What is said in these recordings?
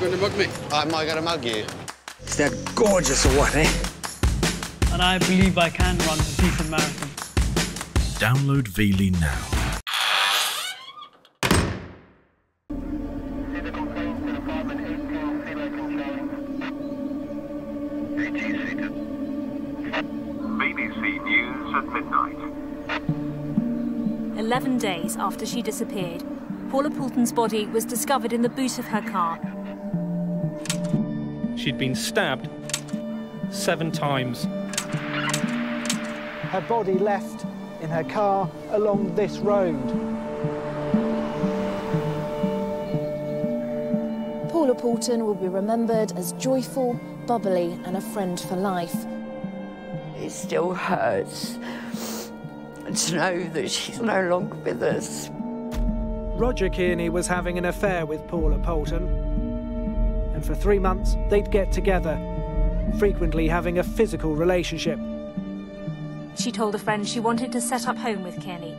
going to mug me? Am I going to mug you? Is that gorgeous or what, eh? And I believe I can run a decent marathon. Download Veely now. BBC News at midnight. 11 days after she disappeared, Paula Poolton's body was discovered in the boot of her car. She'd been stabbed 7 times. Her body left in her car along this road. Paula Poolton will be remembered as joyful, bubbly and a friend for life. It still hurts to know that she's no longer with us. Roger Kearney was having an affair with Paula Poolton, and for 3 months they'd get together, frequently having a physical relationship. She told a friend she wanted to set up home with Kearney.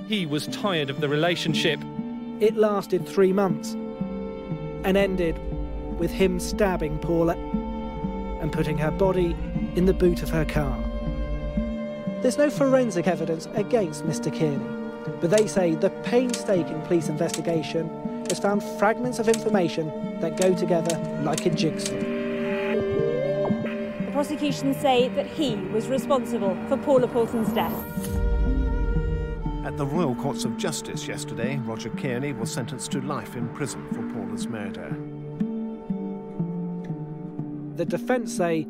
He was tired of the relationship. It lasted 3 months and ended with him stabbing Paula and putting her body in the boot of her car. There's no forensic evidence against Mr. Kearney, but they say the painstaking police investigation has found fragments of information that go together like a jigsaw. The prosecution say that he was responsible for Paula Poolton's death. At the Royal Courts of Justice yesterday, Roger Kearney was sentenced to life in prison for Paula's murder. The defence say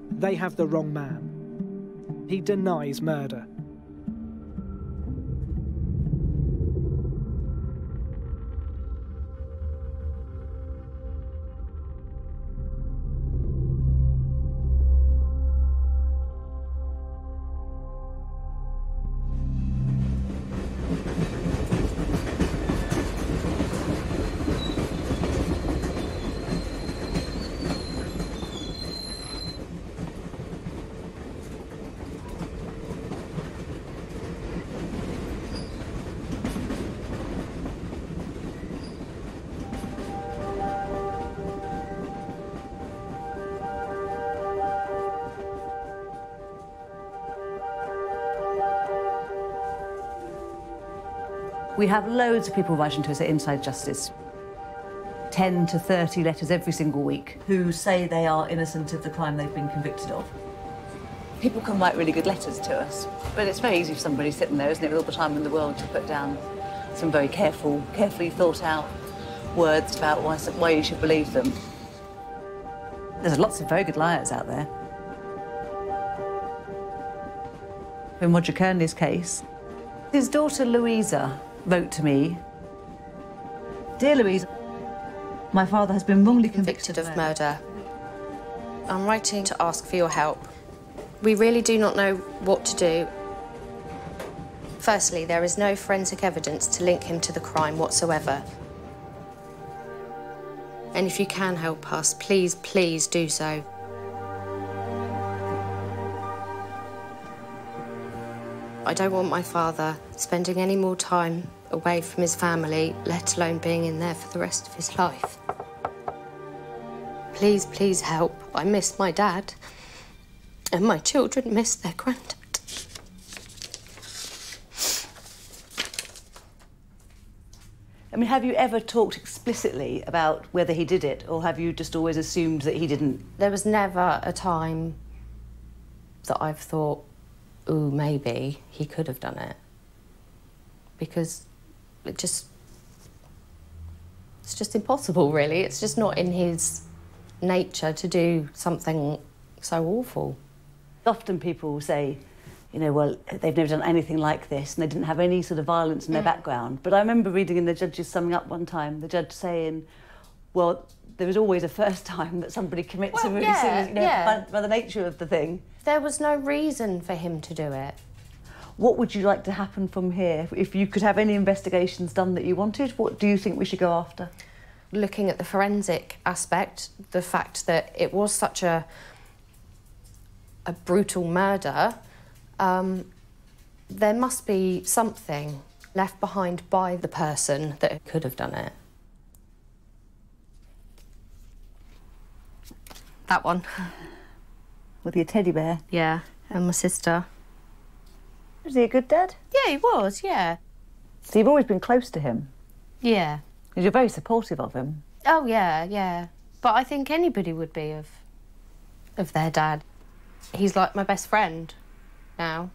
they have the wrong man. He denies murder. We have loads of people writing to us at Inside Justice. 10 to 30 letters every single week who say they are innocent of the crime they've been convicted of. People can write really good letters to us, but it's very easy for somebody sitting there, isn't it, with all the time in the world to put down some very carefully thought out words about why you should believe them. There's lots of very good liars out there. In Roger Kearney's case, his daughter Louisa wrote to me, "Dear Louise, my father has been wrongly convicted of murder. I'm writing to ask for your help. We really do not know what to do. Firstly, there is no forensic evidence to link him to the crime whatsoever. And if you can help us, please, please do so. I don't want my father spending any more time away from his family, let alone being in there for the rest of his life. Please, please help. I miss my dad, and my children miss their granddad." I mean, have you ever talked explicitly about whether he did it, or have you just always assumed that he didn't? There was never a time that I've thought, ooh, maybe he could have done it. Because it's just impossible, really. It's just not in his nature to do something so awful. Often people say, you know, well, they've never done anything like this and they didn't have any sort of violence in their background. But I remember reading in the judge's summing up one time, the judge saying, well, there was always a first time that somebody commits a really serious, you know, by the nature of the thing. There was no reason for him to do it. What would you like to happen from here? If you could have any investigations done that you wanted, what do you think we should go after? Looking at the forensic aspect, the fact that it was such a brutal murder, there must be something left behind by the person that could have done it. That one. With your teddy bear? Yeah, and my sister. Was he a good dad? Yeah, he was, yeah. So you've always been close to him? Yeah. Because you're very supportive of him. Oh, yeah, yeah. But I think anybody would be of their dad. He's like my best friend now.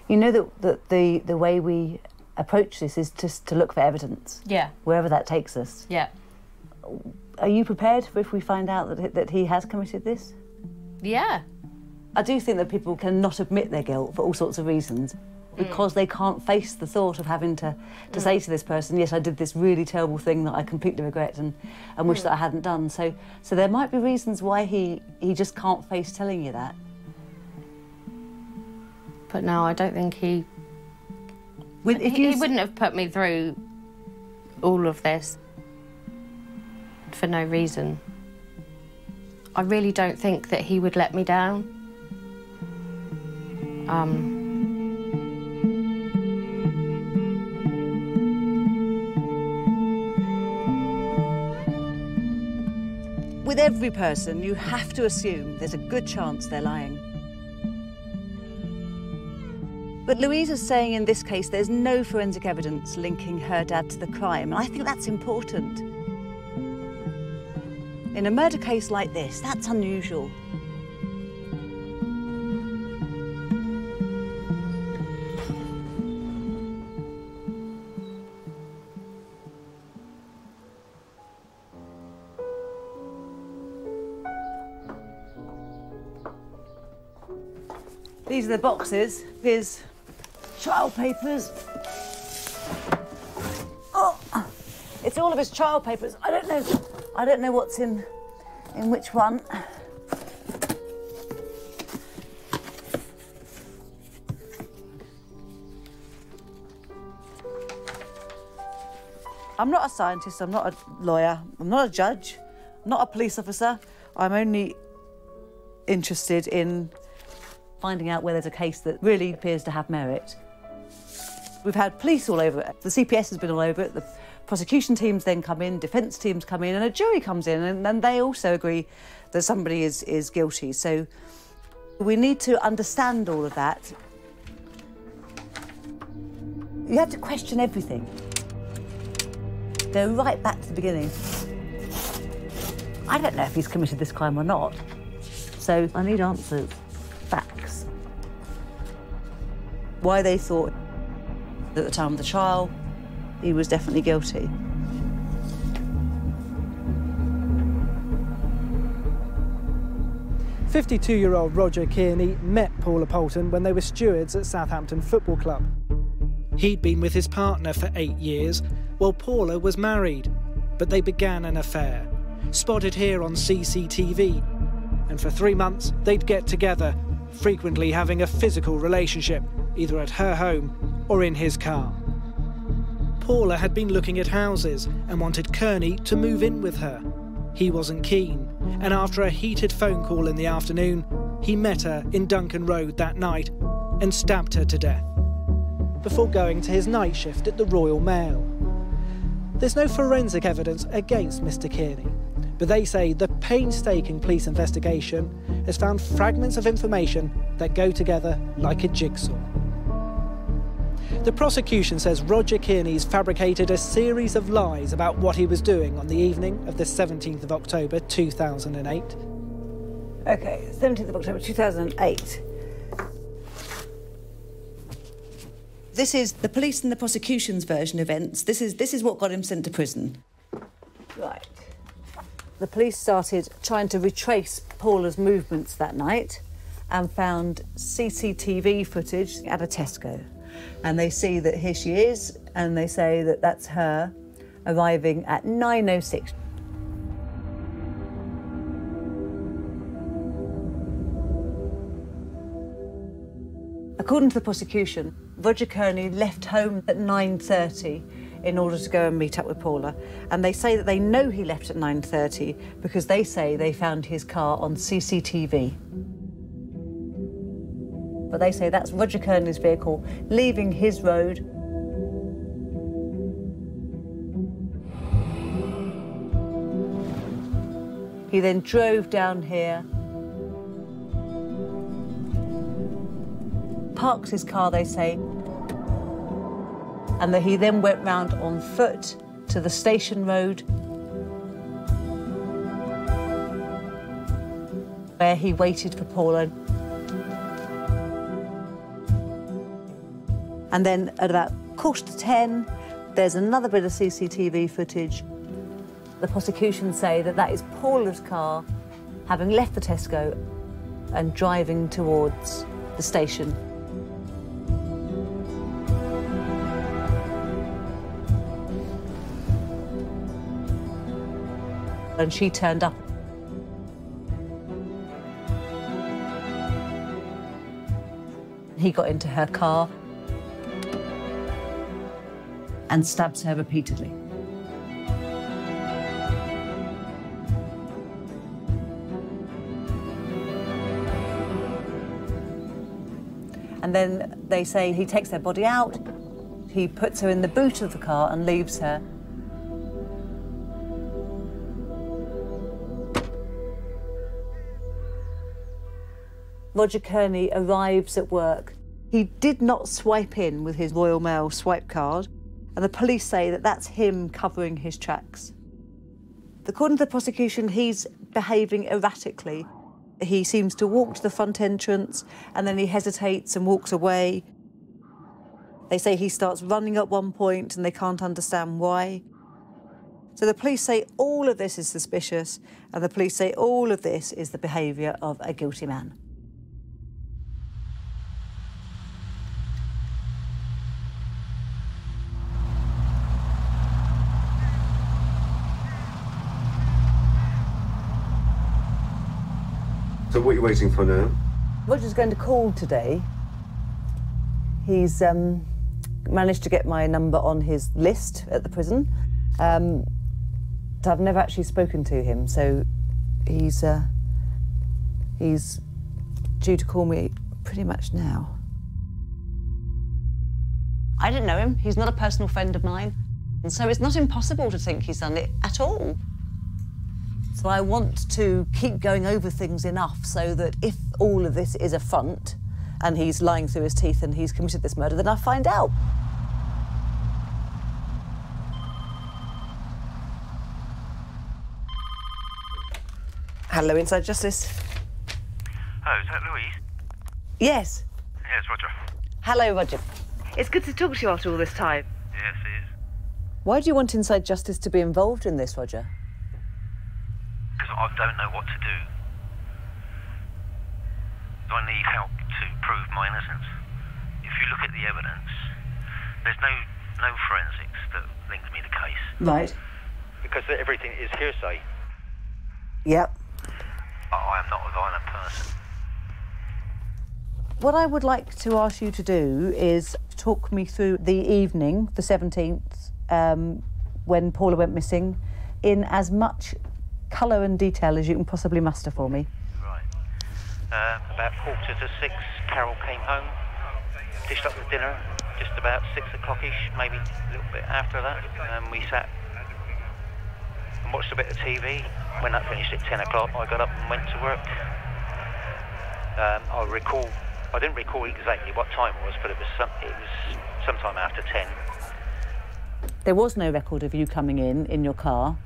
You know that the way we approach this is just to look for evidence. Yeah. Wherever that takes us. Yeah. Are you prepared for if we find out that he has committed this? Yeah. I do think that people cannot admit their guilt for all sorts of reasons because they can't face the thought of having to say to this person, yes, I did this really terrible thing that I completely regret and wish that I hadn't done. So there might be reasons why he just can't face telling you that. But no, I don't think he wouldn't have put me through all of this for no reason. I really don't think that he would let me down. With every person, you have to assume there's a good chance they're lying. But Louise is saying in this case there's no forensic evidence linking her dad to the crime, and I think that's important. In a murder case like this, that's unusual. These are the boxes. Here's trial papers. Oh, it's all of his trial papers. I don't know what's in which one. I'm not a scientist, I'm not a lawyer, I'm not a judge, I'm not a police officer. I'm only interested in finding out where there's a case that really appears to have merit. We've had police all over it. The CPS has been all over it. The prosecution teams then come in, defence teams come in, and a jury comes in, and they also agree that somebody is guilty. So we need to understand all of that. You have to question everything. Go right back to the beginning. I don't know if he's committed this crime or not, so I need answers. Facts. Why they thought at the time of the trial he was definitely guilty. "52-year-old Roger Kearney met Paula Poolton when they were stewards at Southampton Football Club. He'd been with his partner for 8 years, while Paula was married, but they began an affair, spotted here on CCTV, and for 3 months they'd get together, frequently having a physical relationship, either at her home or in his car. Paula had been looking at houses and wanted Kearney to move in with her. He wasn't keen, and after a heated phone call in the afternoon, he met her in Duncan Road that night and stabbed her to death, before going to his night shift at the Royal Mail. There's no forensic evidence against Mr. Kearney, but they say the painstaking police investigation has found fragments of information that go together like a jigsaw. The prosecution says Roger Kearney's fabricated a series of lies about what he was doing on the evening of the 17th of October 2008. OK, 17th of October 2008. This is the police and the prosecution's version of events. This is what got him sent to prison. Right. The police started trying to retrace Paula's movements that night and found CCTV footage at a Tesco. And they see that here she is, and they say that that's her arriving at 9:06. According to the prosecution, Roger Kearney left home at 9:30 in order to go and meet up with Paula. And they say that they know he left at 9:30 because they say they found his car on CCTV. But they say that's Roger Kearney's vehicle leaving his road. He then drove down here, parked his car, they say, and that he then went round on foot to the station road, where he waited for Paula. And then at about 9:45, there's another bit of CCTV footage. The prosecution say that that is Paula's car, having left the Tesco and driving towards the station. And she turned up. He got into her car and stabs her repeatedly. And then they say he takes their body out, he puts her in the boot of the car and leaves her. Roger Kearney arrives at work. He did not swipe in with his Royal Mail swipe card, and the police say that that's him covering his tracks. According to the prosecution, he's behaving erratically. He seems to walk to the front entrance and then he hesitates and walks away. They say he starts running at one point and they can't understand why. So the police say all of this is suspicious, and the police say all of this is the behaviour of a guilty man. So what are you waiting for now? Roger's going to call today. He's managed to get my number on his list at the prison. So I've never actually spoken to him, so he's due to call me pretty much now. I didn't know him. He's not a personal friend of mine. And so it's not impossible to think he's done it at all. So I want to keep going over things enough so that if all of this is a front and he's lying through his teeth and he's committed this murder, then I find out. Hello, Inside Justice. Oh, is that Louise? Yes. Yes, Roger. Hello, Roger. It's good to talk to you after all this time. Yes, it is. Why do you want Inside Justice to be involved in this, Roger? Because I don't know what to do. I need help to prove my innocence. If you look at the evidence, there's no forensics that links me to the case. Right. Because everything is hearsay. Yep. I am not a violent person. What I would like to ask you to do is talk me through the evening, the 17th, when Paula went missing, in as much colour and detail as you can possibly muster for me. Right. About 5:45, Carol came home, dished up the dinner, just about 6 o'clock-ish, maybe a little bit after that, and we sat and watched a bit of TV. When that finished at 10 o'clock, I got up and went to work. I didn't recall exactly what time it was, but it was sometime after 10. There was no record of you coming in your car,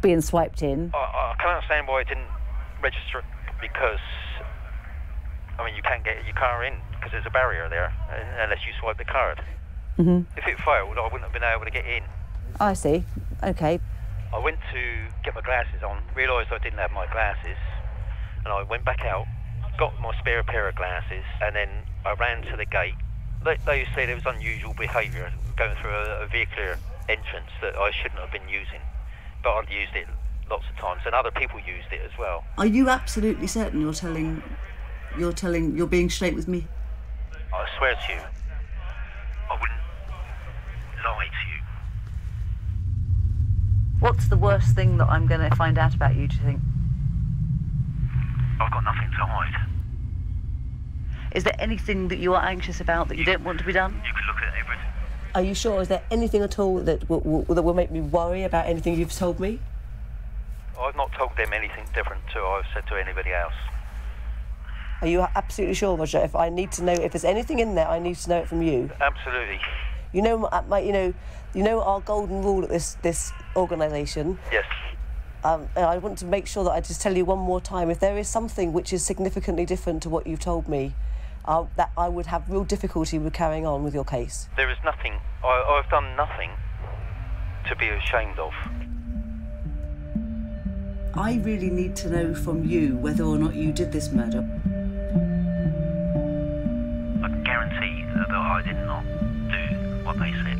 being swiped in. I can't understand why I didn't register it, because, I mean, you can't get your car in because there's a barrier there unless you swipe the card. Mm-hmm. If it failed, I wouldn't have been able to get in. I see. OK. I went to get my glasses on, realised I didn't have my glasses, and I went back out, got my spare pair of glasses, and then I ran to the gate. They said it was unusual behaviour going through a vehicular entrance that I shouldn't have been using, but I'd used it lots of times, and other people used it as well. Are you absolutely certain you're being straight with me? I swear to you, I wouldn't lie to you. What's the worst thing that I'm going to find out about you, do you think? I've got nothing to hide. Is there anything that you are anxious about that you don't want to be done? You can look at everything. Are you sure? Is there anything at all that will make me worry about anything you've told me? I've not told them anything different to I've said to anybody else. Are you absolutely sure, Roger? If I need to know, if there's anything in there, I need to know it from you. Absolutely. You know, you know our golden rule at this organisation. Yes. And I want to make sure that I just tell you one more time, if there is something which is significantly different to what you've told me, that I would have real difficulty with carrying on with your case. There is nothing. I've done nothing to be ashamed of. I really need to know from you whether or not you did this murder. I can guarantee that I did not do what they said.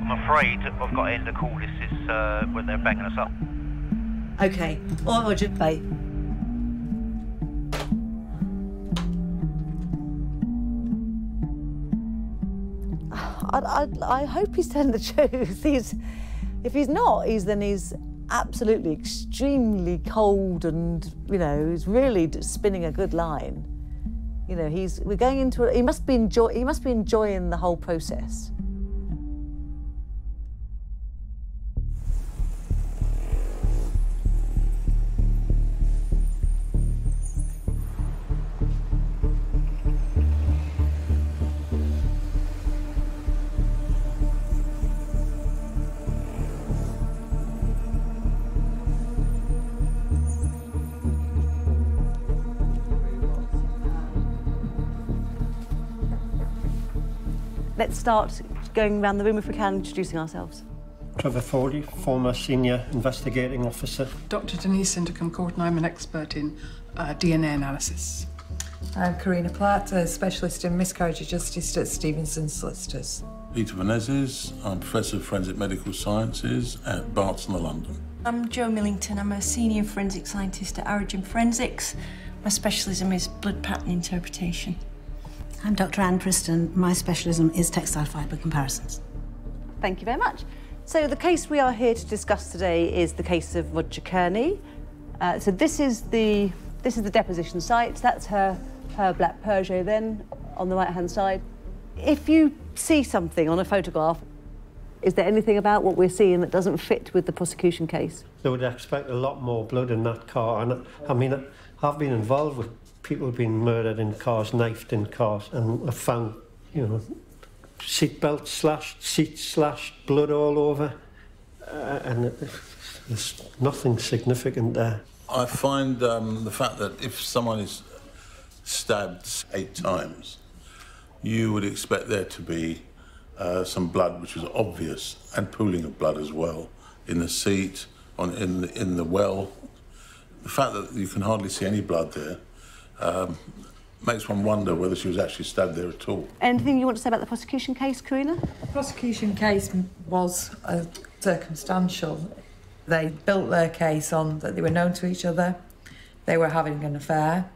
I'm afraid I've got to end the call. This is when they're banging us up. OK. All right, Roger. Bye. I hope he's telling the truth. If he's not, then he's absolutely extremely cold and, you know, he's really spinning a good line. You know, we're going into it. He must be enjoying the whole process. Let's start going around the room, if we can, introducing ourselves. Trevor Foley, former Senior Investigating Officer. Dr. Denise Sindercombe-Court, and I'm an expert in DNA analysis. I'm Karina Platt, a specialist in miscarriage of justice at Stevenson Solicitors. Peter Menezes, I'm Professor of Forensic Medical Sciences at Barts in London. I'm Jo Millington, I'm a Senior Forensic Scientist at Origin Forensics. My specialism is blood pattern interpretation. I'm Dr. Anne Preston. My specialism is textile fibre comparisons. Thank you very much. So the case we are here to discuss today is the case of Roger Kearney. So this is the deposition site. That's her black Peugeot then on the right-hand side. If you see something on a photograph, is there anything about what we're seeing that doesn't fit with the prosecution case? They would expect a lot more blood in that car. And I mean, I've been involved with people being murdered in cars, knifed in cars, and I found, you know, seat belts slashed, seats slashed, blood all over, and there's nothing significant there. I find the fact that if someone is stabbed 8 times, you would expect there to be some blood, which was obvious, and pooling of blood as well, in the seat, in the well. The fact that you can hardly see any blood there makes one wonder whether she was actually stabbed there at all. Anything you want to say about the prosecution case, Karina? The prosecution case was circumstantial. They built their case on that they were known to each other, they were having an affair,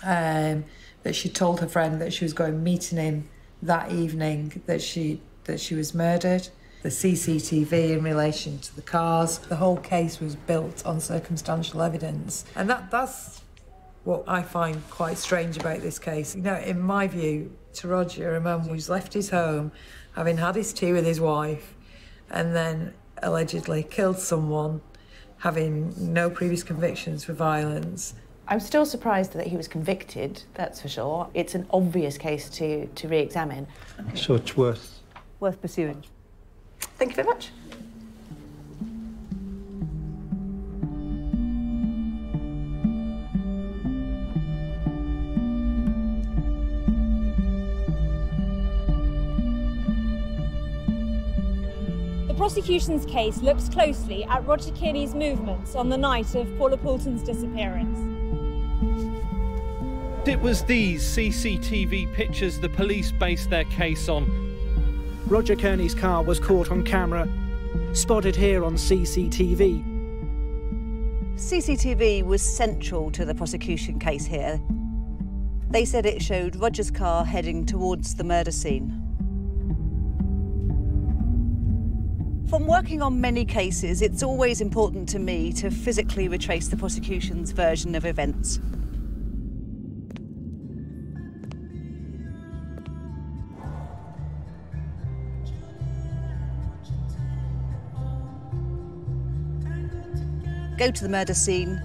that she told her friend that she was going meeting him that evening, that she was murdered. The CCTV in relation to the cars, the whole case was built on circumstantial evidence. And that's what I find quite strange about this case. You know, in my view, to Roger, a man who's left his home, having had his tea with his wife, and then allegedly killed someone, having no previous convictions for violence. I'm still surprised that he was convicted, that's for sure. It's an obvious case to re-examine. So it's worth pursuing. Thank you very much. The prosecution's case looks closely at Roger Kearney's movements on the night of Paula Poolton's disappearance. It was these CCTV pictures the police based their case on. Roger Kearney's car was caught on camera, spotted here on CCTV. CCTV was central to the prosecution case here. They said it showed Roger's car heading towards the murder scene. From working on many cases, it's always important to me to physically retrace the prosecution's version of events. go to the murder scene,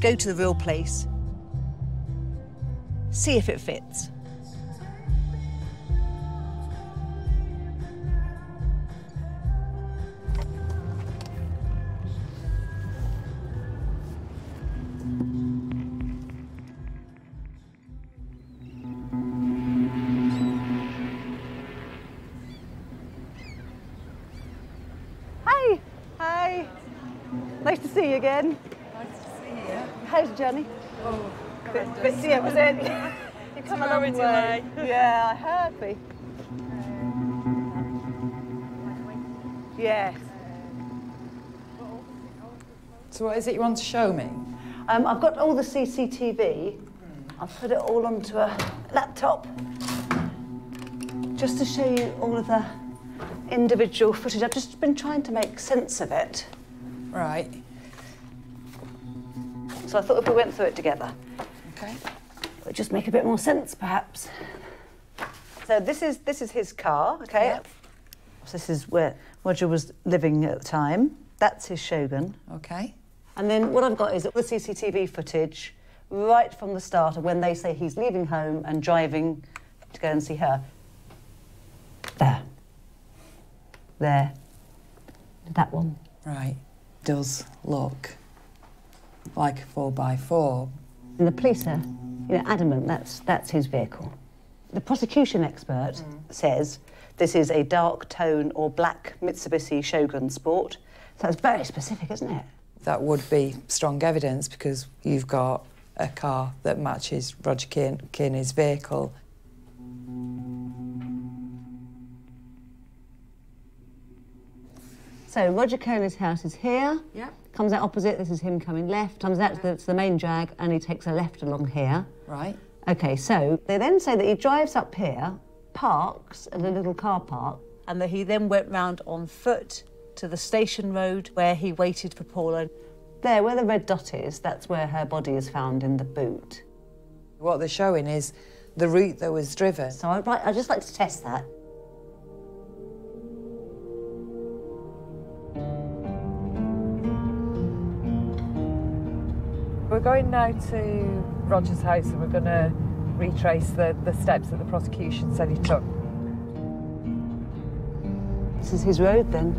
go to the real place, see if it fits. Hi. Nice to see you again. Nice to see you. How's the journey? Oh, bit dear, was it? You come a long way. Yeah, I heard me. Yes. So what is it you want to show me? I've got all the CCTV. I've put it all onto a laptop just to show you all of the individual footage. I've just been trying to make sense of it. Right. So I thought if we went through it together, okay, it would just make a bit more sense, perhaps. So this is his car, okay? Yep. So this is where Roger was living at the time. That's his Shogun. Okay. And then what I've got is all the CCTV footage right from the start of when they say he's leaving home and driving to go and see her. There. That one. Right. Does look like a 4x4. And the police are, adamant that's his vehicle. The prosecution expert says this is a dark tone or black Mitsubishi Shogun Sport. So that's very specific, isn't it? That would be strong evidence because you've got a car that matches Roger Kearney's vehicle. So Roger Kearney's house is here. Yep. Comes out opposite. This is him coming left. Comes out to the main drag, and he takes a left along here. Right. Okay. So they then say that he drives up here, parks at a little car park, and that he then went round on foot to the station road where he waited for Paula. There, where the red dot is, that's where her body is found in the boot. What they're showing is the route that was driven. So I'd just like to test that. We're going now to Roger's house and we're going to retrace the steps that the prosecution said he took. This is his road then?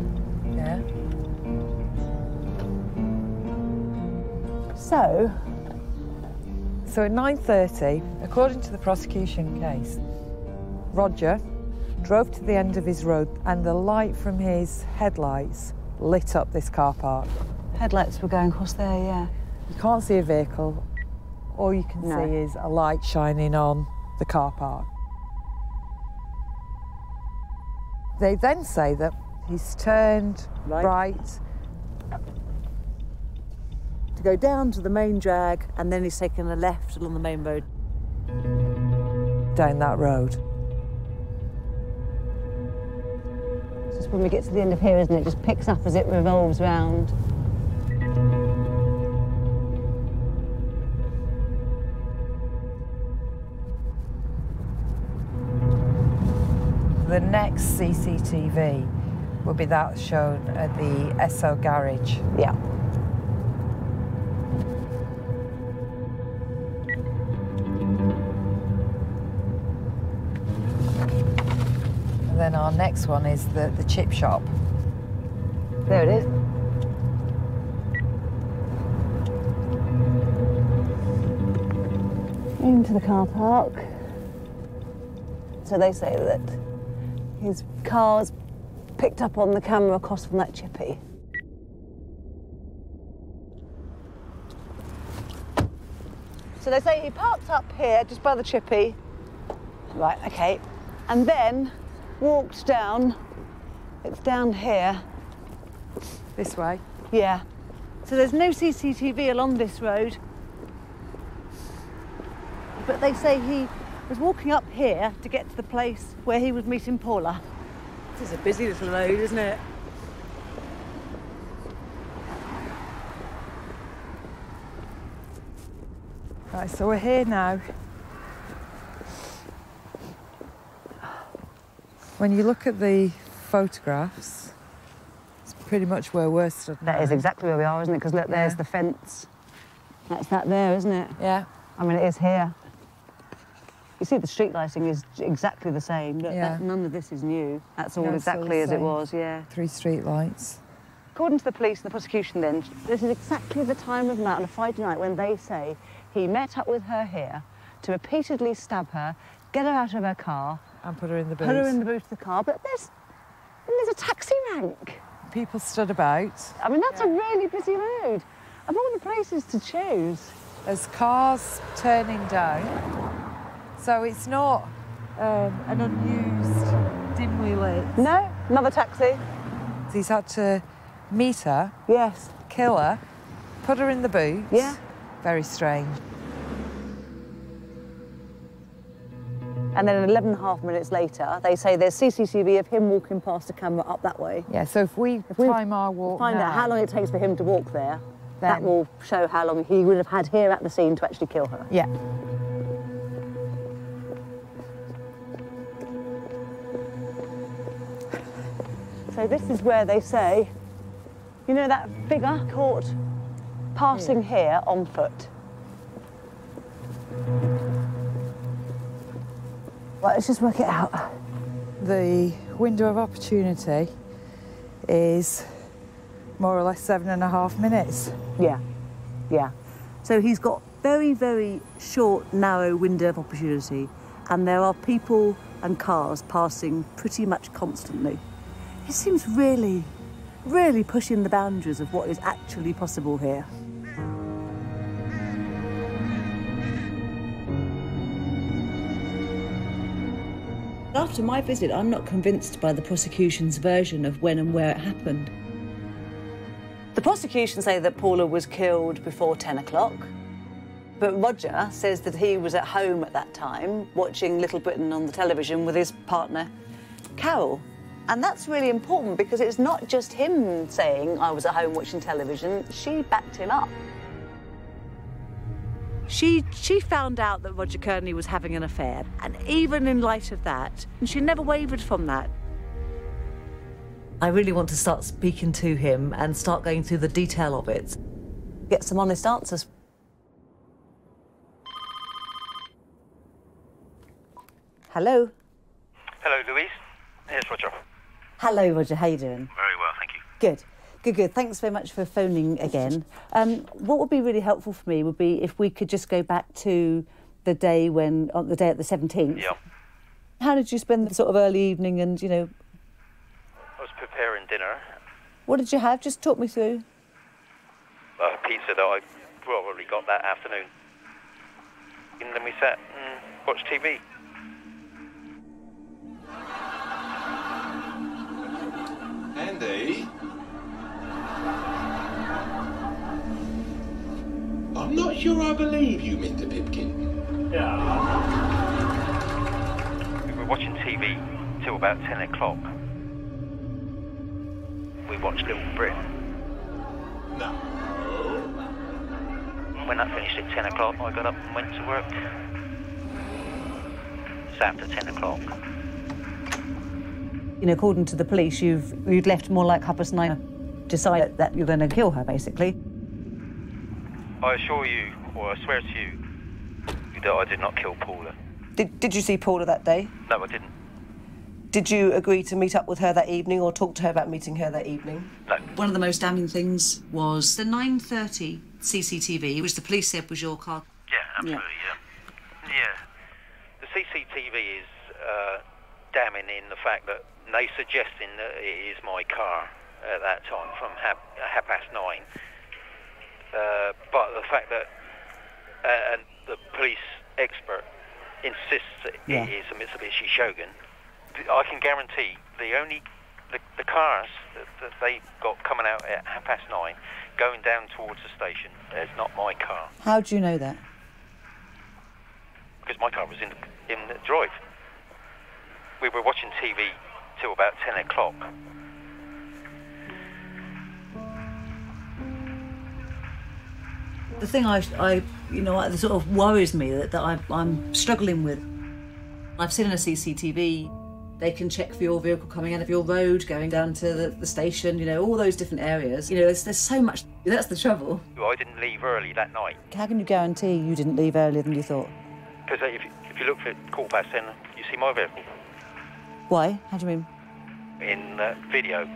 Yeah. So at 9:30, according to the prosecution case, Roger drove to the end of his road and the light from his headlights lit up this car park. Headlights were going across there, yeah. You can't see a vehicle. All you can see is a light shining on the car park. They then say that he's turned right to go down to the main drag, and then he's taken a left along the main road. Down that road. Just when we get to the end of here, isn't it? Just picks up as it revolves round. The next CCTV will be that shown at the Esso garage. Yeah. And then our next one is the chip shop. There it is. Into the car park. So they say that his car's picked up on the camera across from that chippy. So they say he parked up here, just by the chippy. Right, okay. And then walked down. It's down here. This way? Yeah. So there's no CCTV along this road. But they say he was walking up here to get to the place where he was meeting Paula. This is a busy little road, isn't it? Right, so we're here now. When you look at the photographs, it's pretty much where we're stood now. That is exactly where we are, isn't it? Because look, there's the fence. That's that there, isn't it? Yeah. I mean, it is here. You see the street lighting is exactly the same. Look, none of this is new. That's all exactly as it was, yeah. 3 street lights. According to the police and the prosecution then, this is exactly the time of night on a Friday night when they say he met up with her here to repeatedly stab her, get her out of her car. And put her in the boot. Put her in the boot of the car, but there's a taxi rank. People stood about. I mean, that's a really busy road. Of all the places to choose. There's cars turning down. So it's not an unused, dimly lit. No, another taxi. He's had to meet her. Yes. Kill her. Put her in the boot. Yeah. Very strange. And then 11.5 minutes later, they say there's CCTV of him walking past the camera up that way. Yeah, so if we time our walk find now, out how long it takes for him to walk there, that will show how long he would have had here at the scene to actually kill her. Yeah. So this is where they say, you know that figure caught passing here on foot? Right, let's just work it out. The window of opportunity is more or less 7.5 minutes. Yeah, yeah. So he's got very, very short, narrow window of opportunity, and there are people and cars passing pretty much constantly. He seems really, really pushing the boundaries of what is actually possible here. After my visit, I'm not convinced by the prosecution's version of when and where it happened. The prosecution say that Paula was killed before 10 o'clock, but Roger says that he was at home at that time, watching Little Britain on the television with his partner, Carol. And that's really important because it's not just him saying, I was at home watching television, she backed him up. She found out that Roger Kearney was having an affair, and even in light of that, she never wavered from that. I really want to start speaking to him and start going through the detail of it. Get some honest answers. Hello? Hello, Louise. Here's Roger. Hello, Roger. How you doing? Very well, thank you. Good. Good, good. Thanks very much for phoning again. What would be really helpful for me would be if we could just go back to the day when, on the day at the 17th. Yeah. How did you spend the sort of early evening and, you know... I was preparing dinner. What did you have? Just talk me through. Pizza that I probably got that afternoon. And then we sat and watched TV. Andy? I'm not sure I believe you, Mr. Pipkin. Yeah. We were watching TV till about 10 o'clock. We watched Little Britain. No. When that finished at 10 o'clock, I got up and went to work. It's after 10 o'clock. You know, according to the police, you'd left more like 9:30, decided that you're going to kill her, basically. I assure you, or I swear to you, that I did not kill Paula. Did you see Paula that day? No, I didn't. Did you agree to meet up with her that evening or talk to her about meeting her that evening? No. One of the most damning things was the 9:30 CCTV, which the police said was your car. Yeah, absolutely, yeah. The CCTV is damning in the fact that they suggesting that it is my car at that time from 9:30. But the fact that and the police expert insists that it is a Mitsubishi Shogun, I can guarantee the cars that they got coming out at 9:30 going down towards the station is not my car. How do you know that? Because my car was in the drive. We were watching TV till about 10 o'clock. The thing that sort of worries me that I'm struggling with, I've seen in a CCTV They can check for your vehicle coming out of your road, going down to the station, you know, all those different areas. You know, there's so much. That's the trouble. I didn't leave early that night. How can you guarantee you didn't leave earlier than you thought? Because if you look for 10:15, you see my vehicle. Why? How do you mean? In video.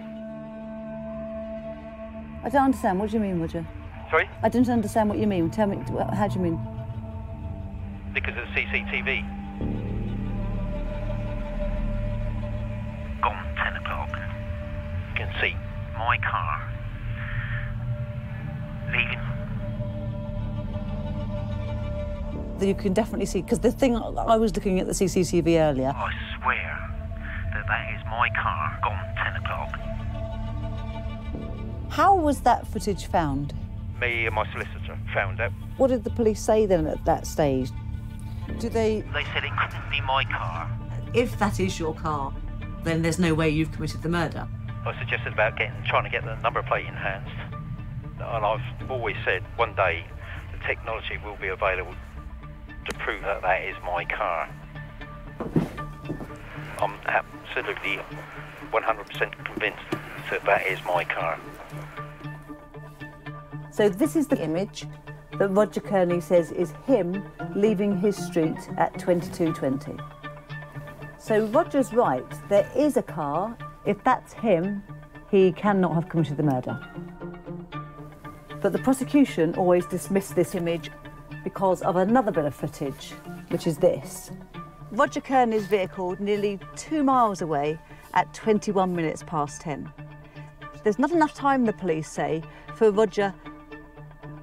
I don't understand. What do you mean, Roger? Sorry? I don't understand what you mean. Tell me, how do you mean? Because of the CCTV. Gone 10 o'clock. You can see my car leaving. You can definitely see, because the thing, I was looking at the CCTV earlier. I swear that is my car gone 10 o'clock. How was that footage found? Me and my solicitor found out. What did the police say then at that stage? Do they... They said it couldn't be my car. If that is your car, then there's no way you've committed the murder. I suggested about trying to get the number plate enhanced. And I've always said one day the technology will be available to prove that that is my car. I'm absolutely 100% convinced that that is my car. So this is the image that Roger Kearney says is him leaving his street at 22:20. So Roger's right, there is a car. If that's him, he cannot have committed the murder. But the prosecution always dismissed this image because of another bit of footage, which is this. Roger Kearney's vehicle nearly 2 miles away at 21 minutes past 10. There's not enough time, the police say, for Roger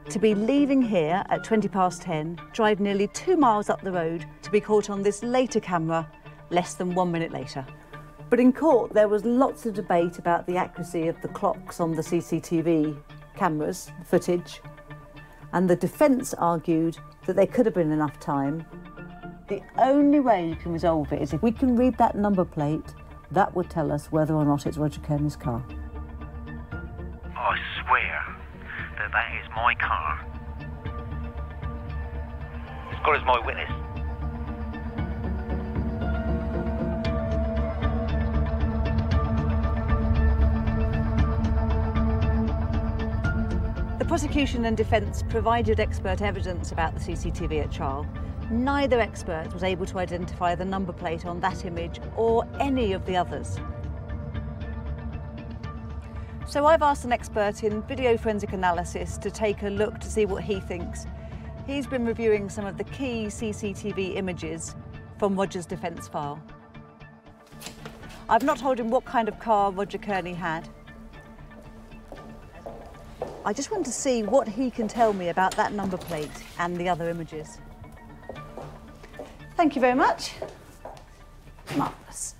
to be leaving here at 20 past 10, drive nearly 2 miles up the road to be caught on this later camera less than 1 minute later. But in court, there was lots of debate about the accuracy of the clocks on the CCTV cameras footage, and the defence argued that there could have been enough time. The only way you can resolve it is if we can read that number plate, that would tell us whether or not it's Roger Kearney's car. I swear that that is my car. As God is my witness. The prosecution and defence provided expert evidence about the CCTV at trial. Neither expert was able to identify the number plate on that image or any of the others. So I've asked an expert in video forensic analysis to take a look to see what he thinks. He's been reviewing some of the key CCTV images from Roger's defence file. I've not told him what kind of car Roger Kearney had. I just want to see what he can tell me about that number plate and the other images. Thank you very much. Marvellous.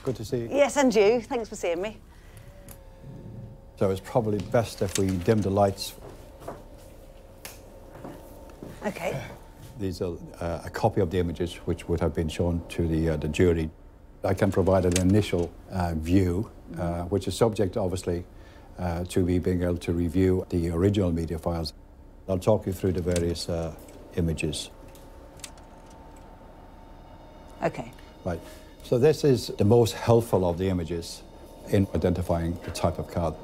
Good to see you. Yes, and you. Thanks for seeing me. So it's probably best if we dim the lights. OK. These are a copy of the images which would have been shown to the jury. I can provide an initial view, which is subject, obviously, to me being able to review the original media files. I'll talk you through the various images. OK. Right. So this is the most helpful of the images in identifying the type of car.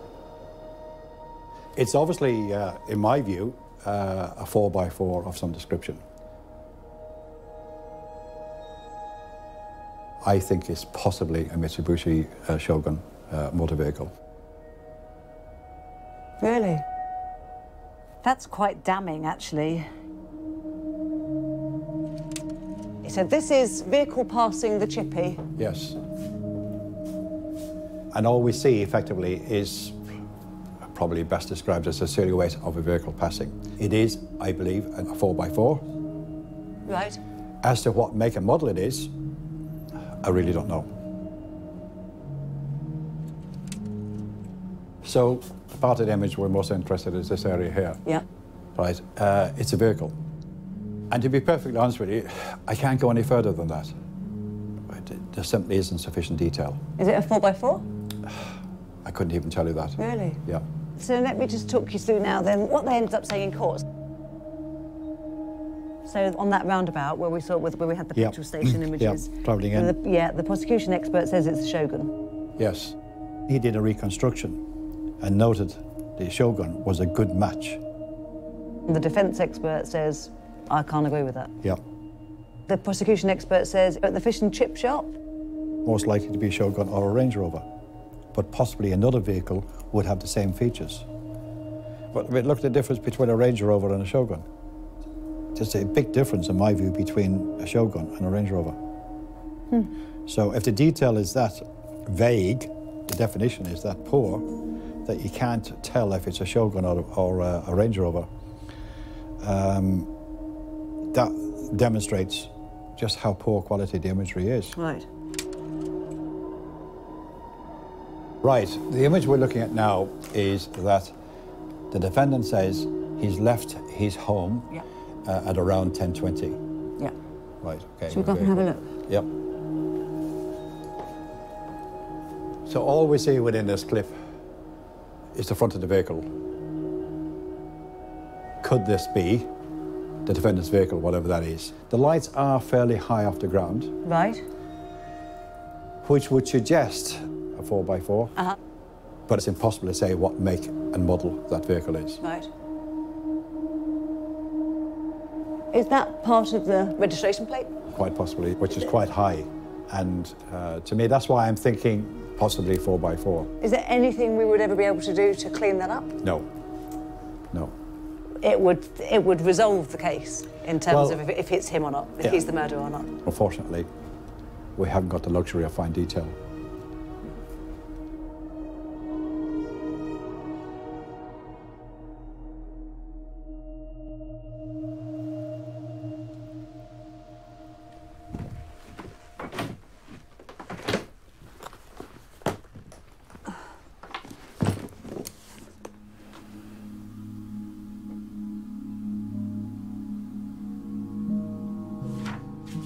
It's obviously, in my view, a 4x4 of some description. I think it's possibly a Mitsubishi Shogun motor vehicle. Really? That's quite damning, actually. So this is vehicle passing the chippy? Yes. And all we see, effectively, is probably best described as a silhouette of a vehicle passing. It is, I believe, a 4x4. Right. As to what make and model it is, I really don't know. So, part of the image we're most interested in is this area here. Yeah. Right. It's a vehicle. And to be perfectly honest with you, I can't go any further than that. There simply isn't sufficient detail. Is it a 4x4? I couldn't even tell you that. Really? Yeah. So let me just talk you through now then what they ended up saying in court. So on that roundabout where we saw where we had the petrol station images, travelling in. The prosecution expert says it's the Shogun. Yes, he did a reconstruction and noted the Shogun was a good match. The defence expert says, I can't agree with that. Yeah. The prosecution expert says at the fish and chip shop? Most likely to be a Shogun or a Range Rover, but possibly another vehicle would have the same features. But look at the difference between a Range Rover and a Shogun. There's a big difference, in my view, between a Shogun and a Range Rover. So if the detail is that vague, the definition is that poor, that you can't tell if it's a Shogun or a Range Rover, that demonstrates just how poor quality the imagery is. Right. Right, the image we're looking at now is that the defendant says he's left his home at around 10:20. Yeah. Right, okay. Should we go up and have a look? Yep. So all we see within this clip is the front of the vehicle. Could this be the defendant's vehicle, whatever that is? The lights are fairly high off the ground. Right. Which would suggest a 4x4. But it's impossible to say what make and model that vehicle is. Right. Is that part of the registration plate? Quite possibly, which is quite high. And to me, that's why I'm thinking possibly 4x4. Is there anything we would ever be able to do to clean that up? No. No. It would resolve the case in terms of if it's him or not, if he's the murderer or not. Unfortunately, we haven't got the luxury of fine detail.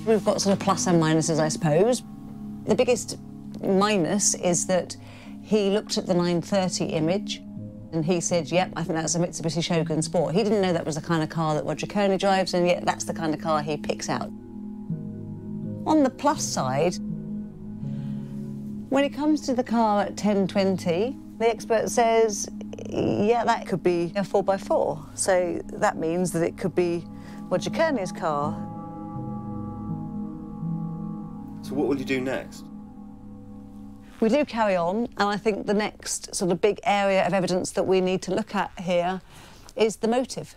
We've got sort of plus and minuses, I suppose. The biggest minus is that he looked at the 930 image and he said, yep, I think that's a Mitsubishi Shogun Sport. He didn't know that was the kind of car that Roger Kearney drives, and yet that's the kind of car he picks out. On the plus side, when it comes to the car at 10:20, the expert says, yeah, that could be a 4x4. So that means that it could be Roger Kearney's car. So what will you do next? We do carry on, and I think the next sort of big area of evidence that we need to look at here is the motive.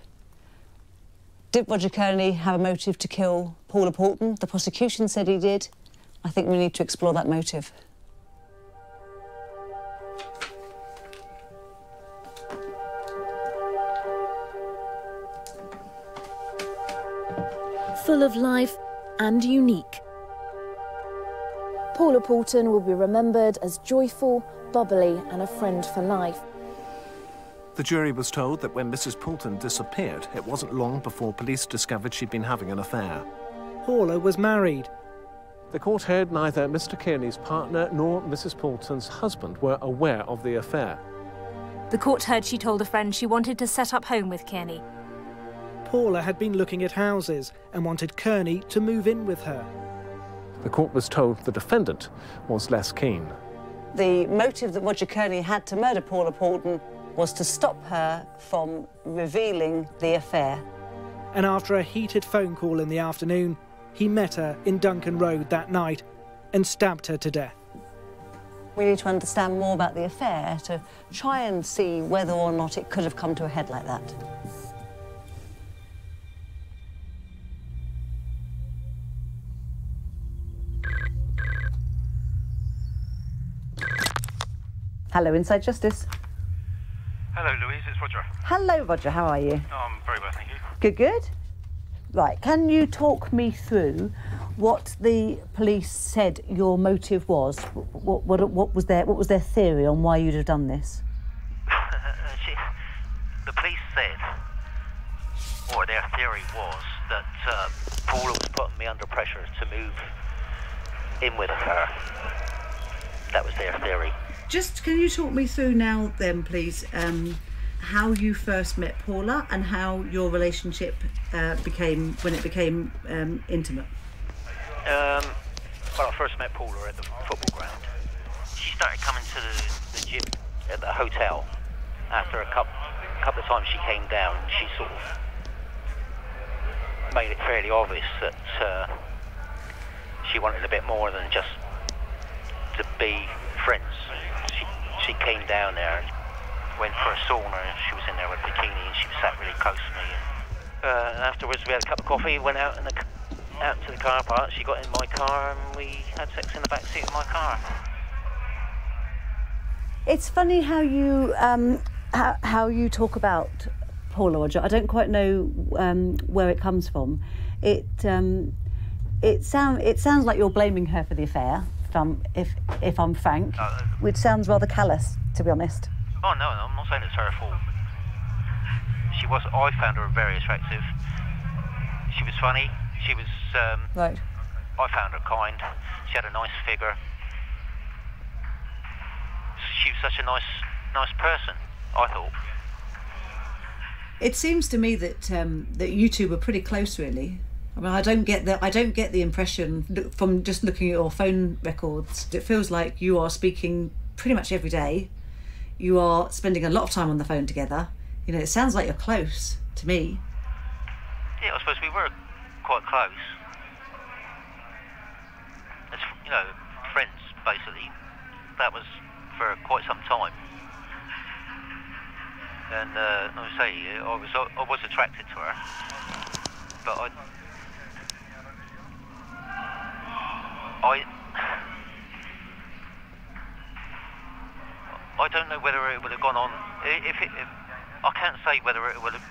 Did Roger Kearney have a motive to kill Paula Poolton? The prosecution said he did. I think we need to explore that motive. Full of life and unique. Paula Poolton will be remembered as joyful, bubbly and a friend for life. The jury was told that when Mrs. Poolton disappeared, it wasn't long before police discovered she'd been having an affair. Paula was married. The court heard neither Mr. Kearney's partner nor Mrs. Poolton's husband were aware of the affair. The court heard she told a friend she wanted to set up home with Kearney. Paula had been looking at houses and wanted Kearney to move in with her. The court was told the defendant was less keen. The motive that Roger Kearney had to murder Paula Poolton was to stop her from revealing the affair. And after a heated phone call in the afternoon, he met her in Duncan Road that night and stabbed her to death. We need to understand more about the affair to try and see whether or not it could have come to a head like that. Hello, Inside Justice. Hello, Louise, it's Roger. Hello, Roger, how are you? Oh, I'm very well, thank you. Good, good. Right, can you talk me through what the police said your motive was? What was their theory on why you'd have done this? The police said, or their theory was, that Paula was putting me under pressure to move in with her. That was their theory. Just, can you talk me through now then, please, how you first met Paula and how your relationship became intimate. Well, I first met Paula at the football ground. She started coming to the gym at the hotel. After a couple of times she came down, she sort of made it fairly obvious that she wanted a bit more than just to be friends. She came down there, went for a sauna, and she was in there with a bikini, and she sat really close to me. And afterwards, we had a cup of coffee, went out out to the car park. She got in my car, and we had sex in the back seat of my car. It's funny how you talk about Paula, Roger. I don't quite know where it comes from. It sounds like you're blaming her for the affair. If I'm frank, which sounds rather callous, to be honest. Oh no, I'm not saying it's her fault. I found her very attractive. She was funny. She was. Right. I found her kind. She had a nice figure. She was such a nice person, I thought. It seems to me that that you two were pretty close, really. I mean, I don't get the impression from just looking at your phone records. It feels like you are speaking pretty much every day. You are spending a lot of time on the phone together. You know, it sounds like you're close to me. Yeah, I suppose we were quite close. As friends, basically. That was for quite some time. And I say, I was attracted to her, but I don't know whether it would have gone on. If I can't say whether it would have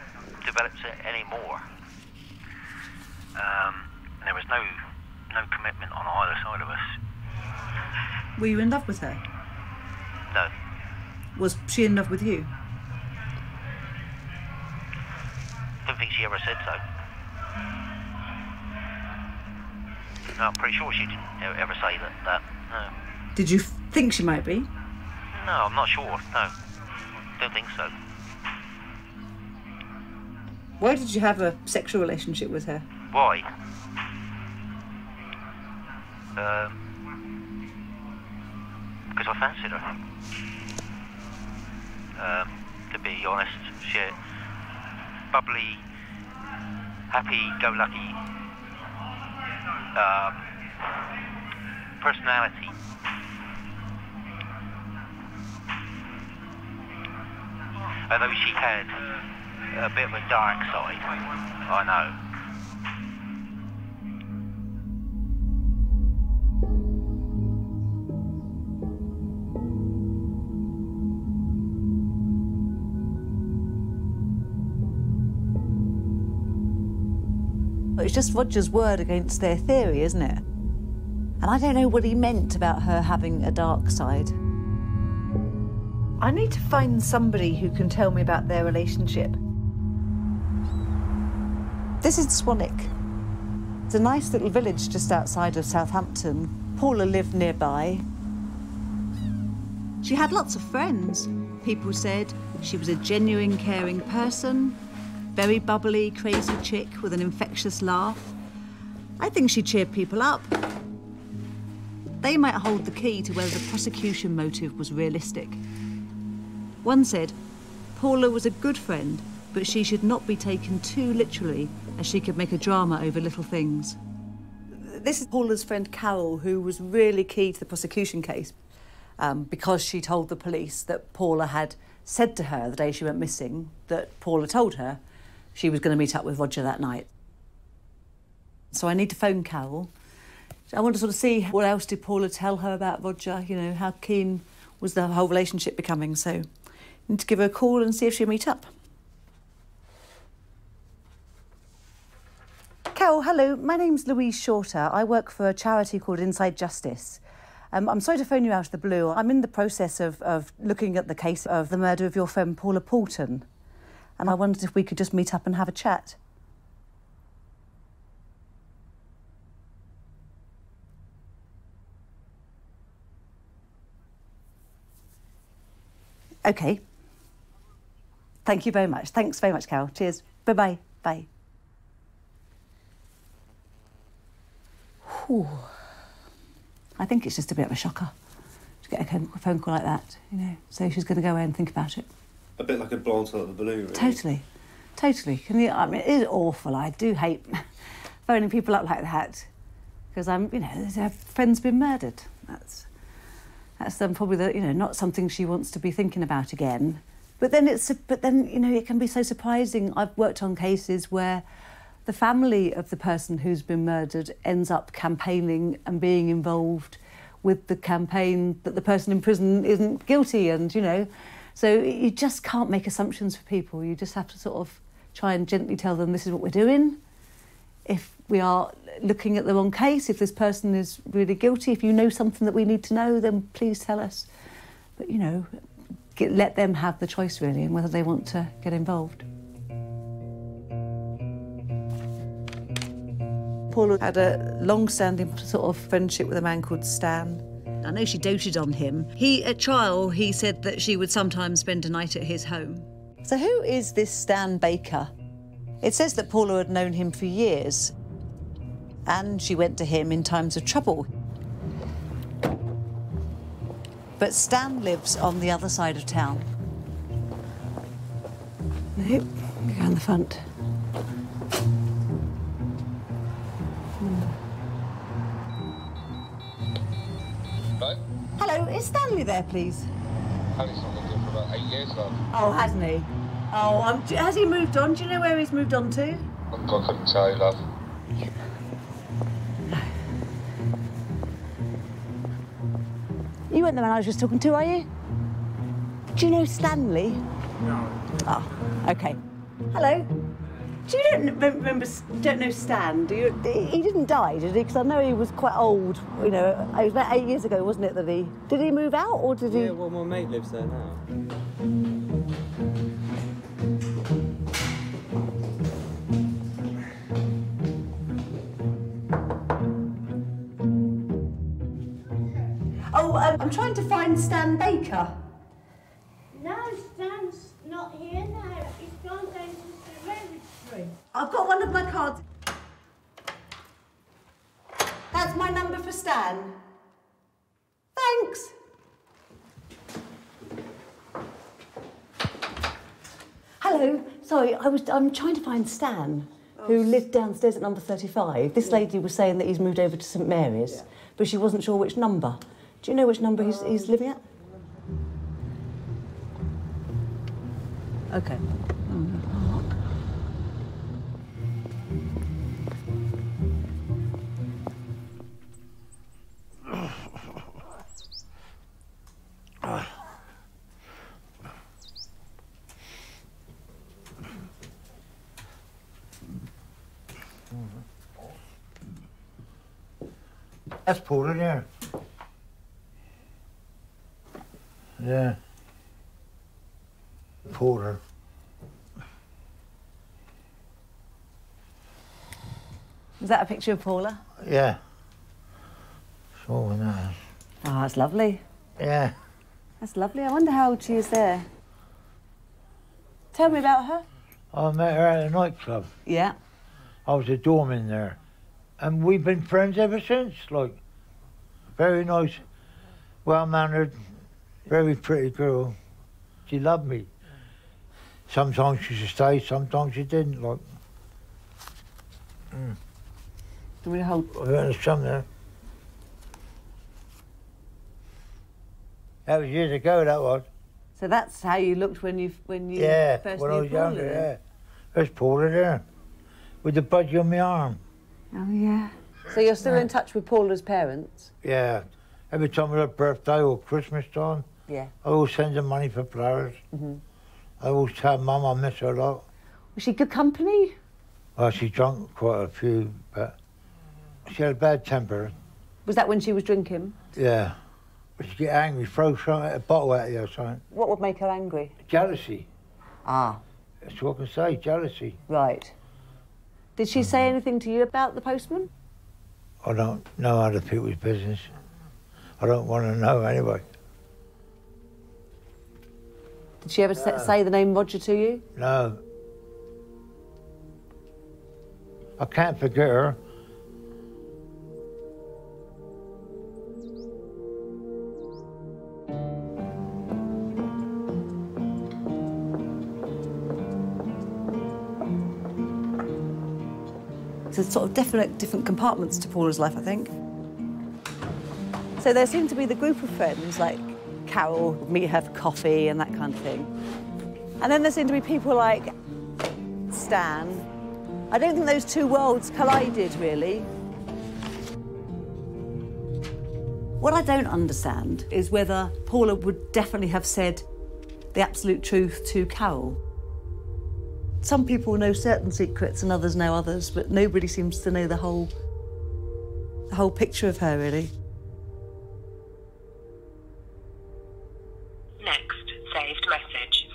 developed any more. There was no commitment on either side of us. Were you in love with her? No. Was she in love with you? Don't think she ever said so. No, I'm pretty sure she didn't ever say that. No. Did you think she might be? No, I'm not sure. No, don't think so. Why did you have a sexual relationship with her? Why? Because I fancied her. To be honest, she bubbly, happy-go-lucky personality. Although she had a bit of a dark side, I know. It's just Roger's word against their theory, isn't it? And I don't know what he meant about her having a dark side. I need to find somebody who can tell me about their relationship. This is Swanwick. It's a nice little village just outside of Southampton. Paula lived nearby. She had lots of friends. People said she was a genuine, caring person, very bubbly, crazy chick with an infectious laugh. I think she cheered people up. They might hold the key to whether the prosecution motive was realistic. One said, Paula was a good friend, but she should not be taken too literally, as she could make a drama over little things. This is Paula's friend Carol, who was really key to the prosecution case because she told the police that Paula had said to her the day she went missing that Paula told her she was going to meet up with Roger that night. So I need to phone Carol. I want to sort of see what else did Paula tell her about Roger, you know, how keen was the whole relationship becoming, so I need to give her a call and see if she'll meet up. Carol, hello, my name's Louise Shorter. I work for a charity called Inside Justice. I'm sorry to phone you out of the blue. I'm in the process of looking at the case of the murder of your friend Paula Poolton, and I wondered if we could just meet up and have a chat. OK. Thank you very much. Thanks very much, Carol. Cheers. Bye-bye. Bye. Whew. I think it's just a bit of a shocker to get a phone call like that, you know. So she's going to go away and think about it. A bit like a blonde out of the blue, really. Totally. Totally. I mean, it is awful. I do hate phoning people up like that because you know, their friend's been murdered. That's probably not something she wants to be thinking about again. But then you know, it can be so surprising. I've worked on cases where the family of the person who's been murdered ends up campaigning and being involved with the campaign that the person in prison isn't guilty, and you know, so you just can't make assumptions for people. You just have to sort of try and gently tell them this is what we're doing. If we are looking at the wrong case, if this person is really guilty, if you know something that we need to know, then please tell us. But you know, let them have the choice really, and whether they want to get involved. Paula had a long-standing sort of friendship with a man called Stan. I know she doted on him. At trial, he said that she would sometimes spend a night at his home. So who is this Stan Baker? It says that Paula had known him for years, and she went to him in times of trouble. But Stan lives on the other side of town. Nope, go around the front. Hello, is Stanley there, please? Stanley's not lived here for about 8 years, love. Oh, hasn't he? Oh, has he moved on? Do you know where he's moved on to? I couldn't tell you, love. You weren't the man I was just talking to, are you? Do you know Stanley? No. Oh, OK. Hello. Do you don't know Stan? Do you? He didn't die, did he? Because I know he was quite old. You know, it was about 8 years ago, wasn't it? That he did he move out or did he? Yeah, well, my mate lives there now. Oh, I'm trying to find Stan Baker. No, Stan's not here now. He's gone down to the registry. I've got one of my cards. That's my number for Stan. Thanks. Hello. Sorry, I'm trying to find Stan, who lived downstairs at number 35. This lady was saying that he's moved over to St Mary's, but she wasn't sure which number. Do you know which number he's living at? OK. That's Paula there. Yeah. Paula. Is that a picture of Paula? Yeah. Sure, no. Oh, that's lovely. Yeah. That's lovely. I wonder how old she is there. Tell me about her. I met her at a nightclub. Yeah. I was a doorman there. And we've been friends ever since, like, very nice, well-mannered, very pretty girl. She loved me. Sometimes she used to stay, sometimes she didn't, like. Do we hold? There's some there. That was years ago, that was. So that's how you looked when you first knew when I was Paula, younger, then? yeah. There's Paula there, with the budgie on my arm. Oh, yeah. So you're still in touch with Paula's parents? Yeah. Every time it was her birthday or Christmas time, Yeah. I always send her money for flowers. I always tell Mum I miss her a lot. Was she good company? Well, she drank quite a few, but she had a bad temper. Was that when she was drinking? Yeah. But she'd get angry, throw a bottle at you or something. What would make her angry? Jealousy. Ah. That's what I can say, jealousy. Right. Did she say anything to you about the postman? I don't know other people's business. I don't want to know anyway. Did she ever say the name Roger to you? No. I can't forget her. There's sort of different compartments to Paula's life, I think. So there seemed to be the group of friends, like Carol would meet her for coffee and that kind of thing. And then there seemed to be people like Stan. I don't think those two worlds collided, really. What I don't understand is whether Paula would definitely have said the absolute truth to Carol. Some people know certain secrets and others know others, but nobody seems to know the whole picture of her, really. Next saved message,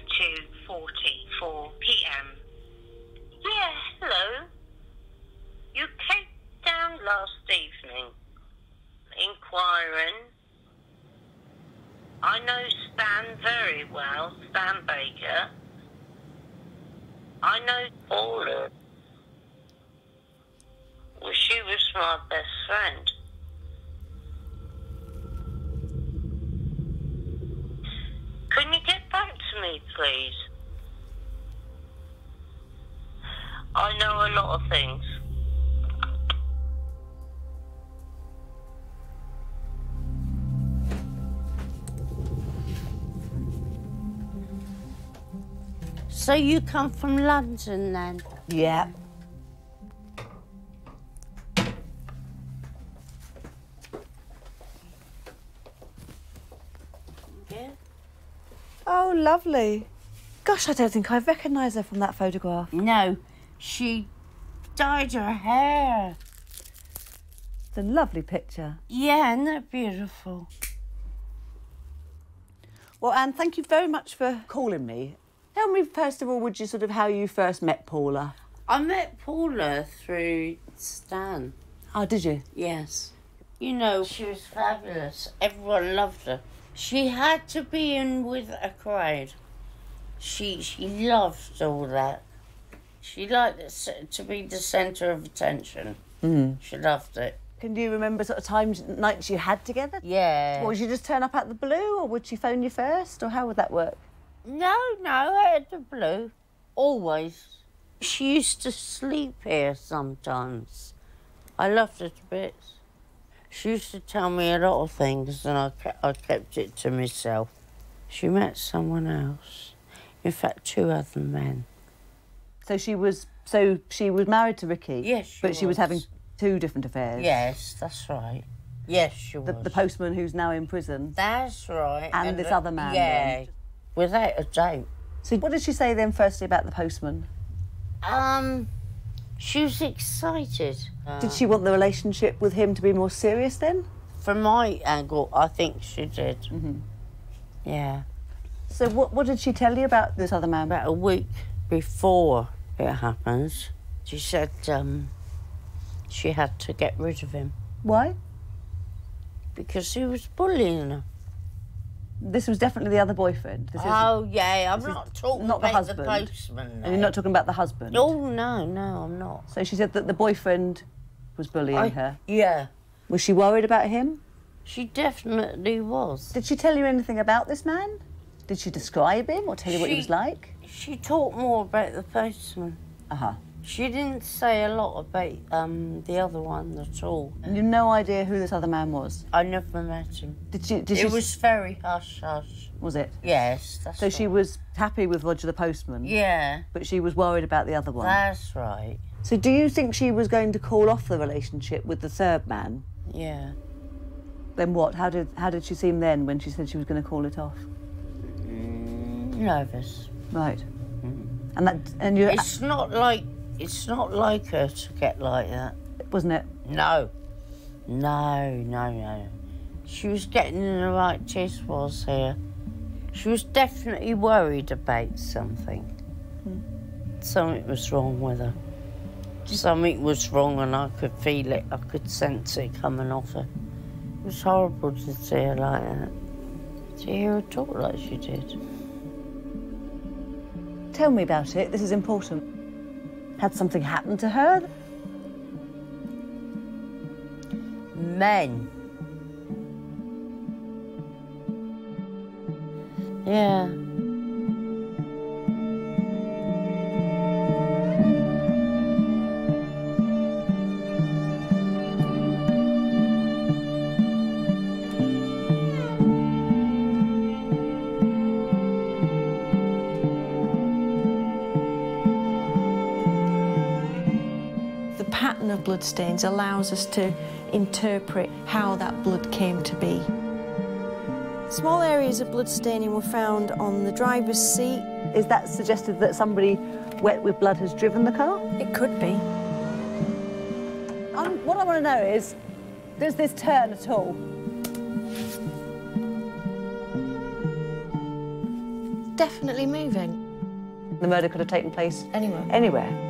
2:44 p.m. Yeah, hello. You came down last evening, inquiring. I know Stan very well, Stan Baker. I know Paula. Well, she was my best friend. Can you get back to me, please? I know a lot of things. So you come from London then? Yeah. Yeah. Oh, lovely. Gosh, I don't think I recognise her from that photograph. No, she dyed her hair. It's a lovely picture. Yeah, isn't that beautiful? Well, Anne, thank you very much for calling me. Tell me, first of all, how you first met Paula? I met Paula through Stan. Oh, did you? Yes. You know, she was fabulous. Everyone loved her. She had to be in with a crowd. She loved all that. She liked to be the centre of attention. She loved it. Can you remember sort of times, nights you had together? Yeah. Or would you just turn up out the blue, or would she phone you first, or how would that work? No, I had the blue. Always. She used to sleep here sometimes. I loved her to bits. She used to tell me a lot of things and I kept it to myself. She met someone else. In fact, 2 other men. So she was married to Ricky? Yes, But she was having 2 different affairs? Yes, that's right. Yes, she was. The postman who's now in prison? That's right. And this other man? Yeah. Then? Without a doubt. So what did she say then, firstly, about the postman? She was excited. Did she want the relationship with him to be more serious then? From my angle, I think she did. Yeah. So what did she tell you about this other man? About a week before it happened, she said she had to get rid of him. Why? Because he was bullying her. This was definitely the other boyfriend. Oh, yeah, I'm not talking not about the the postman. No. And you're not talking about the husband? Oh, no, I'm not. So she said that the boyfriend was bullying her? Yeah. Was she worried about him? She definitely was. Did she tell you anything about this man? Did she describe him or tell you what he was like? She talked more about the postman. Uh-huh. She didn't say a lot about the other one at all. And you had no idea who this other man was? I never met him. It was very hush-hush. Was it? Yes, that's So right. she was happy with Roger the postman? Yeah. But she was worried about the other one? That's right. So do you think she was going to call off the relationship with the third man? Yeah. Then what? How did she seem then when she said she was going to call it off? Nervous. Right. And you. It's not like her to get like that. Wasn't it? No. She was getting in the right taste was here. She was definitely worried about something. Something was wrong with her. Something was wrong and I could feel it. I could sense it coming off her. It was horrible to see her like that. To hear her talk like she did. Tell me about it, this is important. Had something happen to her? Men. Yeah. The pattern of bloodstains allows us to interpret how that blood came to be. Small areas of bloodstaining were found on the driver's seat. Is that suggested that somebody wet with blood has driven the car? It could be. What I want to know is, does this turn at all? Definitely moving. The murder could have taken place anywhere. Anywhere.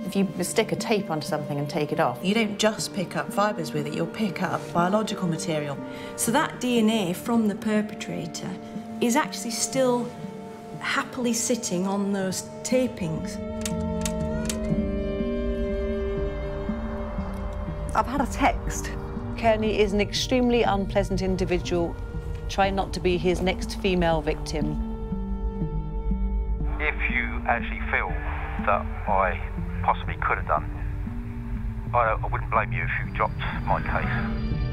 If you stick a tape onto something and take it off, you don't just pick up fibres with it, you'll pick up biological material. So that DNA from the perpetrator is actually still happily sitting on those tapings. I've had a text. Kearney is an extremely unpleasant individual. Try not to be his next female victim. If you actually feel that I possibly could have done, I wouldn't blame you if you dropped my case.